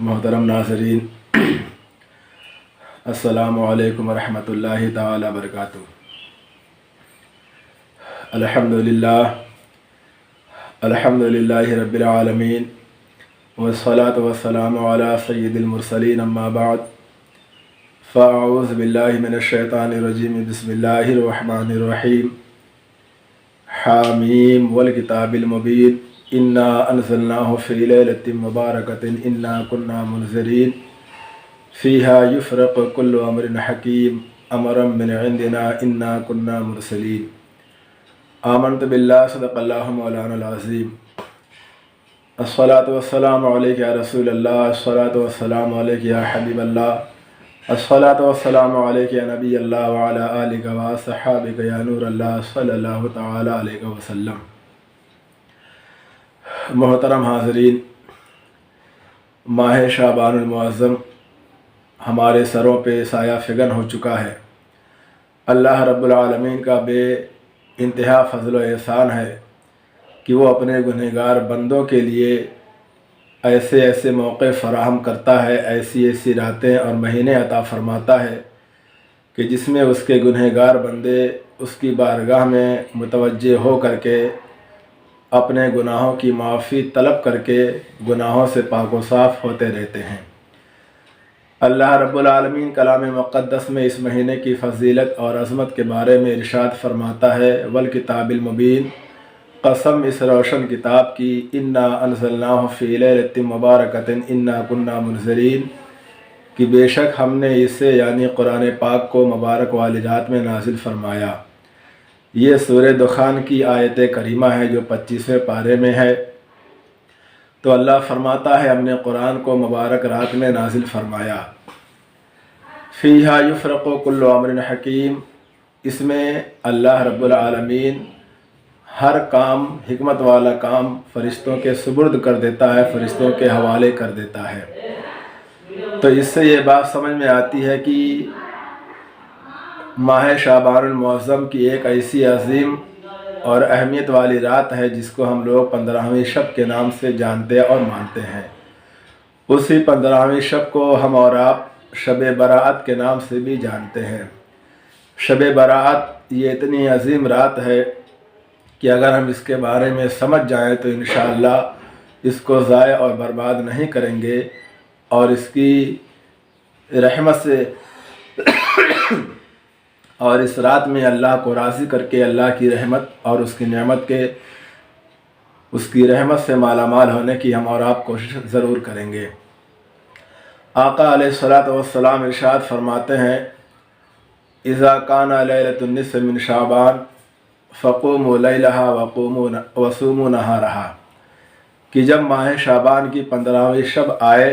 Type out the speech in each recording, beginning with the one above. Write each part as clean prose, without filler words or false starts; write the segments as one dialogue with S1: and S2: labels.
S1: محترم ناظرین، السلام علیکم ورحمۃ اللہ تعالی وبرکاتہ۔ الحمدللہ رب العالمین، والصلاة والسلام علی سید المرسلین، اما بعد فاعوذ باللہ من الشیطان الرجیم، بسم اللہ الرحمن الرحیم۔ حامیم والکتاب المبین، انا انزلناہ فی لیلۃ مبارکۃ انا کنا منذرین فیہا یفرق کل امر حکیم امرا من عندنا انا کنا مرسلین۔ آمنت باللہ، صدق اللہ مولانا العظیم۔ الصلاۃ والسلام علیک یا رسول اللہ، الصلاۃ والسلام علیک یا حبیب اللہ، الصلاۃ والسلام علیک یا نبی اللہ وعلی آلک وصحابک یا نور اللہ صلی اللہ تعالی علیہ وسلم۔ محترم حاضرین، ماہ شعبان المعظم ہمارے سروں پہ سایہ فگن ہو چکا ہے۔ اللہ رب العالمین کا بے انتہا فضل و احسان ہے کہ وہ اپنے گنہگار بندوں کے لیے ایسے موقع فراہم کرتا ہے، ایسی راتیں اور مہینے عطا فرماتا ہے کہ جس میں اس کے گنہگار بندے اس کی بارگاہ میں متوجہ ہو کر کے اپنے گناہوں کی معافی طلب کر کے گناہوں سے پاک و صاف ہوتے رہتے ہیں۔ اللہ رب العالمین کلام مقدس میں اس مہینے کی فضیلت اور عظمت کے بارے میں ارشاد فرماتا ہے، والکتاب المبین، قسم اس روشن کتاب کی، انا انزلناہ فی لیلۃ مبارکۃ انا کنا منذرین، کہ بے شک ہم نے اسے یعنی قرآن پاک کو مبارک والی رات میں نازل فرمایا۔ یہ سورہ دخان کی آیت کریمہ ہے جو 25ویں پارے میں ہے۔ تو اللہ فرماتا ہے ہم نے قرآن کو مبارک رات میں نازل فرمایا۔ فیہا یفرق کل امر حکیم، اس میں اللہ رب العالمین ہر کام، حکمت والا کام فرشتوں کے سپرد کر دیتا ہے، فرشتوں کے حوالے کر دیتا ہے۔ تو اس سے یہ بات سمجھ میں آتی ہے کہ ماہ شعبان المعظم کی ایک ایسی عظیم اور اہمیت والی رات ہے جس کو ہم لوگ 15ویں شب کے نام سے جانتے اور مانتے ہیں۔ اسی 15ویں شب کو ہم اور آپ شب برات کے نام سے بھی جانتے ہیں۔ شب برات یہ اتنی عظیم رات ہے کہ اگر ہم اس کے بارے میں سمجھ جائیں تو انشاءاللہ اس کو ضائع اور برباد نہیں کریں گے، اور اس کی رحمت سے اور اس رات میں اللہ کو راضی کر کے اللہ کی رحمت اور اس کی رحمت سے مالا مال ہونے کی ہم اور آپ کوشش ضرور کریں گے۔ آقا علیہ الصلوۃ والسلام ارشاد فرماتے ہیں، اذا کان لیلۃ النصف من شعبان فقوموا لیلہا وصوموا نہارہا، کہ جب ماہ شعبان کی 15ویں شب آئے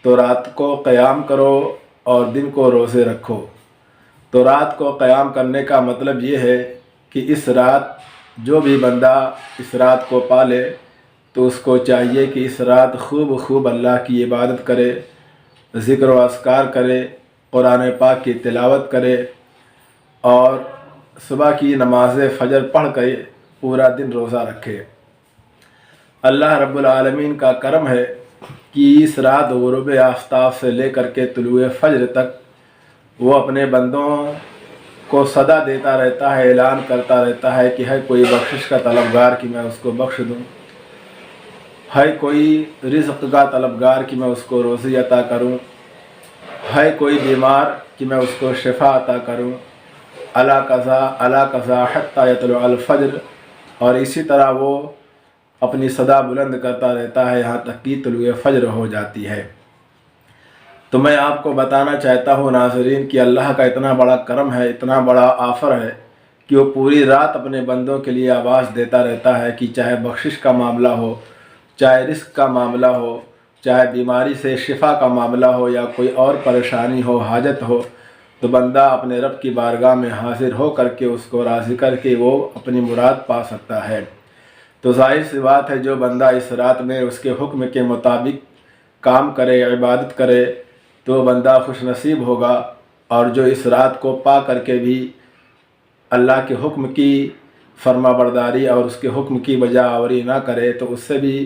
S1: تو رات کو قیام کرو اور دن کو روزے رکھو۔ تو رات کو قیام کرنے کا مطلب یہ ہے کہ اس رات جو بھی بندہ اس رات کو پالے تو اس کو چاہیے کہ اس رات خوب اللہ کی عبادت کرے، ذکر و اذکار کرے، قرآن پاک کی تلاوت کرے اور صبح کی نماز فجر پڑھ کر پورا دن روزہ رکھے۔ اللہ رب العالمین کا کرم ہے کہ اس رات غروب آفتاب سے لے کر کے طلوع فجر تک وہ اپنے بندوں کو صدا دیتا رہتا ہے، اعلان کرتا رہتا ہے کہ ہے کوئی بخشش کا طلبگار کہ میں اس کو بخش دوں، ہے کوئی رزق کا طلبگار کہ میں اس کو روزی عطا کروں، ہے کوئی بیمار کہ میں اس کو شفا عطا کروں، الا قضا حتی یطلع الفجر، اور اسی طرح وہ اپنی صدا بلند کرتا رہتا ہے یہاں تک کہ طلوع فجر ہو جاتی ہے۔ تو میں آپ کو بتانا چاہتا ہوں ناظرین کہ اللہ کا اتنا بڑا کرم ہے، اتنا بڑا آفر ہے کہ وہ پوری رات اپنے بندوں کے لیے آواز دیتا رہتا ہے کہ چاہے بخشش کا معاملہ ہو، چاہے رزق کا معاملہ ہو، چاہے بیماری سے شفا کا معاملہ ہو یا کوئی اور پریشانی ہو، حاجت ہو، تو بندہ اپنے رب کی بارگاہ میں حاضر ہو کر کے اس کو راضی کر کے وہ اپنی مراد پا سکتا ہے۔ تو ظاہر سی بات ہے جو بندہ اس رات میں اس کے حکم کے مطابق کام کرے، عبادت کرے، تو بندہ خوش نصیب ہوگا، اور جو اس رات کو پا کر کے بھی اللہ کے حکم کی فرما برداری اور اس کے حکم کی بجا آوری نہ کرے تو اس سے بھی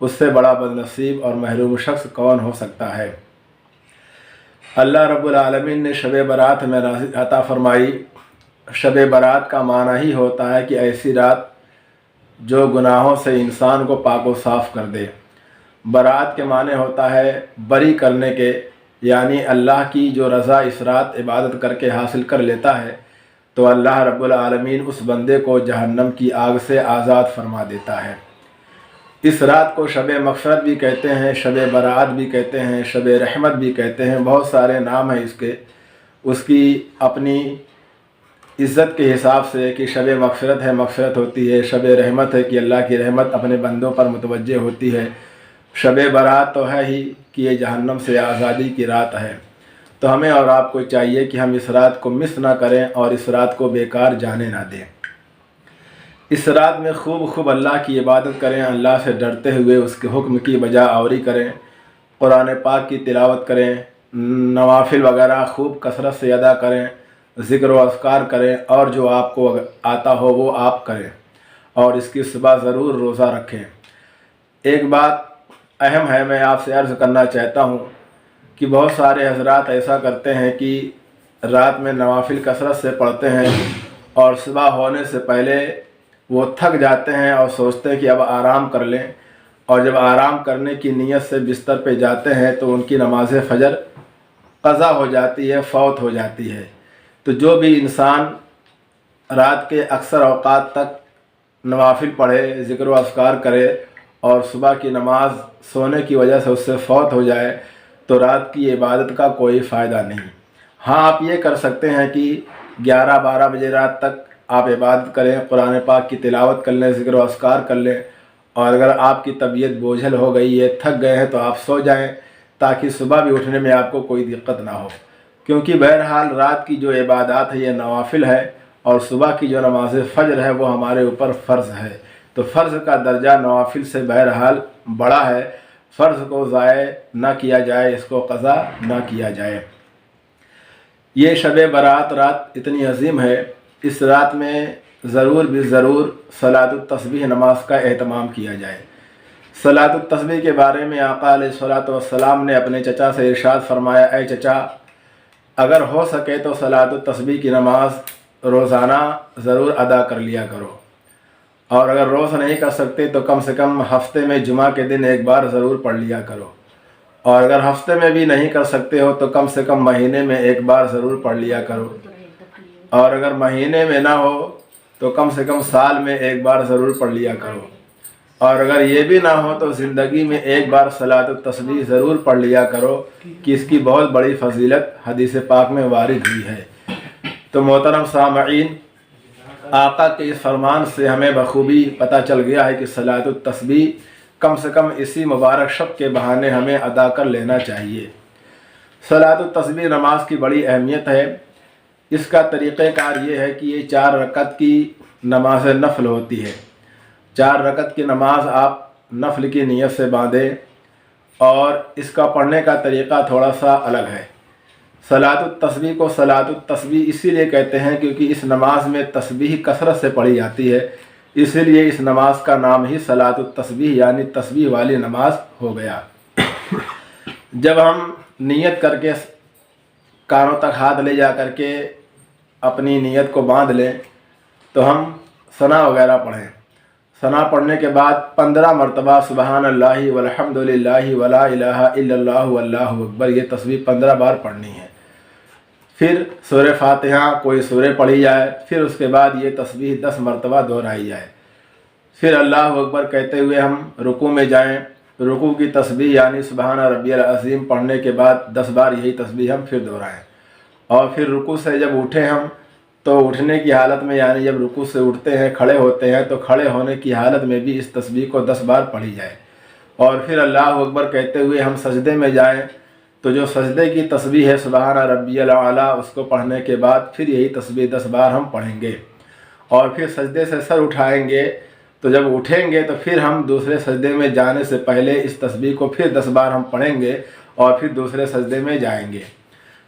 S1: اس سے بڑا بدنصیب اور محروم شخص کون ہو سکتا ہے۔ اللہ رب العالمین نے شب برات میں عطا فرمائی۔ شب برات کا معنی ہی ہوتا ہے کہ ایسی رات جو گناہوں سے انسان کو پاک و صاف کر دے۔ برات کے معنی ہوتا ہے بری کرنے کے، یعنی اللہ کی جو رضا اس رات عبادت کر کے حاصل کر لیتا ہے تو اللہ رب العالمین اس بندے کو جہنم کی آگ سے آزاد فرما دیتا ہے۔ اس رات کو شب مغفرت بھی کہتے ہیں، شب برات بھی کہتے ہیں، شب رحمت بھی کہتے ہیں، بہت سارے نام ہیں اس کے۔ اس کی اپنی عزت کے حساب سے کہ شب مغفرت ہے، مغفرت ہوتی ہے، شب رحمت ہے کہ اللہ کی رحمت اپنے بندوں پر متوجہ ہوتی ہے، شب برات تو ہے ہی کہ یہ جہنم سے آزادی کی رات ہے۔ تو ہمیں اور آپ کو چاہیے کہ ہم اس رات کو مس نہ کریں اور اس رات کو بیکار جانے نہ دیں۔ اس رات میں خوب اللہ کی عبادت کریں، اللہ سے ڈرتے ہوئے اس کے حکم کی بجا آوری کریں، قرآن پاک کی تلاوت کریں، نوافل وغیرہ خوب کثرت سے ادا کریں، ذکر و اذکار کریں، اور جو آپ کو آتا ہو وہ آپ کریں، اور اس کی صبح ضرور روزہ رکھیں۔ ایک بات اہم ہے، میں آپ سے عرض کرنا چاہتا ہوں کہ بہت سارے حضرات ایسا کرتے ہیں کہ رات میں نوافل کثرت سے پڑھتے ہیں اور صبح ہونے سے پہلے وہ تھک جاتے ہیں اور سوچتے ہیں کہ اب آرام کر لیں، اور جب آرام کرنے کی نیت سے بستر پہ جاتے ہیں تو ان کی نماز فجر قضا ہو جاتی ہے، فوت ہو جاتی ہے۔ تو جو بھی انسان رات کے اکثر اوقات تک نوافل پڑھے، ذکر و اذکار کرے اور صبح کی نماز سونے کی وجہ سے اس سے فوت ہو جائے تو رات کی عبادت کا کوئی فائدہ نہیں۔ ہاں، آپ یہ کر سکتے ہیں کہ 11-12 بجے رات تک آپ عبادت کریں، قرآن پاک کی تلاوت کر لیں، ذکر و اذکار کر لیں، اور اگر آپ کی طبیعت بوجھل ہو گئی ہے، تھک گئے ہیں، تو آپ سو جائیں تاکہ صبح بھی اٹھنے میں آپ کو کوئی دقت نہ ہو۔ کیونکہ بہرحال رات کی جو عبادات ہے یہ نوافل ہے، اور صبح کی جو نماز فجر ہے وہ ہمارے اوپر فرض ہے، تو فرض کا درجہ نوافل سے بہرحال بڑا ہے۔ فرض کو ضائع نہ کیا جائے، اس کو قضا نہ کیا جائے۔ یہ شب برات رات اتنی عظیم ہے، اس رات میں ضرور بھی ضرور صلاۃ التسبیح نماز کا اہتمام کیا جائے۔ صلاۃ التسبیح کے بارے میں آقا علیہ الصلوۃ والسلام نے اپنے چچا سے ارشاد فرمایا، اے چچا، اگر ہو سکے تو صلاۃ التسبیح کی نماز روزانہ ضرور ادا کر لیا کرو، اور اگر روز نہیں کر سکتے تو کم سے کم ہفتے میں جمعہ کے دن ایک بار ضرور پڑھ لیا کرو، اور اگر ہفتے میں بھی نہیں کر سکتے ہو تو کم سے کم مہینے میں ایک بار ضرور پڑھ لیا کرو، اور اگر مہینے میں نہ ہو تو کم سے کم سال میں ایک بار ضرور پڑھ لیا کرو، اور اگر یہ بھی نہ ہو تو زندگی میں ایک بار صلاۃ التسبیح ضرور پڑھ لیا کرو کہ اس کی بہت بڑی فضیلت حدیث پاک میں وارد ہوئی ہے۔ تو محترم سامعین، آقا کے اس فرمان سے ہمیں بخوبی پتہ چل گیا ہے کہ صلاۃ التسبیح کم سے کم اسی مبارک شب کے بہانے ہمیں ادا کر لینا چاہیے۔ صلاۃ التسبیح نماز کی بڑی اہمیت ہے۔ اس کا طریقہ کار یہ ہے کہ یہ 4 رکعت کی نماز نفل ہوتی ہے۔ 4 رکعت کی نماز آپ نفل کی نیت سے باندھیں، اور اس کا پڑھنے کا طریقہ تھوڑا سا الگ ہے۔ صلاۃ التسبیح کو صلاۃ التسبیح اسی لیے کہتے ہیں کیونکہ اس نماز میں تسبیح کثرت سے پڑھی جاتی ہے، اسی لیے اس نماز کا نام ہی صلاۃ التسبیح یعنی تسبیح والی نماز ہو گیا۔ جب ہم نیت کر کے کانوں تک ہاتھ لے جا کر کے اپنی نیت کو باندھ لیں تو ہم ثنا وغیرہ پڑھیں۔ ثنا پڑھنے کے بعد 15 مرتبہ سبحان اللہ والحمد للہ ولا الہ الا اللہ واللہ اکبر، یہ تسبیح 15 بار پڑھنی ہے۔ پھر سورہ فاتحہ کوئی سورہ پڑھی جائے، پھر اس کے بعد یہ تسبیح 10 مرتبہ دہرائی جائے، پھر اللہ اکبر کہتے ہوئے ہم رکوع میں جائیں، رکوع کی تسبیح یعنی سبحان ربی العظیم پڑھنے کے بعد 10 بار یہی تسبیح ہم پھر دہرائیں، اور پھر رکوع سے جب اٹھیں ہم تو اٹھنے کی حالت میں یعنی جب رکوع سے اٹھتے ہیں کھڑے ہوتے ہیں تو کھڑے ہونے کی حالت میں بھی اس تسبیح کو 10 بار پڑھی جائے، اور پھر اللہ اکبر کہتے ہوئے ہم سجدے میں جائیں تو جو سجدے کی تسبیح ہے سبحان ربی الاعلیٰ اس کو پڑھنے کے بعد پھر یہی تسبیح 10 بار ہم پڑھیں گے، اور پھر سجدے سے سر اٹھائیں گے تو جب اٹھیں گے تو پھر ہم دوسرے سجدے میں جانے سے پہلے اس تسبیح کو پھر 10 بار ہم پڑھیں گے، اور پھر دوسرے سجدے میں جائیں گے۔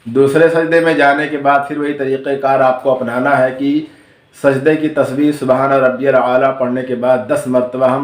S1: دوسرے سجدے میں جانے کے بعد پھر وہی طریقہ کار آپ کو اپنانا ہے کہ سجدے کی تسبیح سبحان ربی الاعلیٰ پڑھنے کے بعد 10 مرتبہ ہم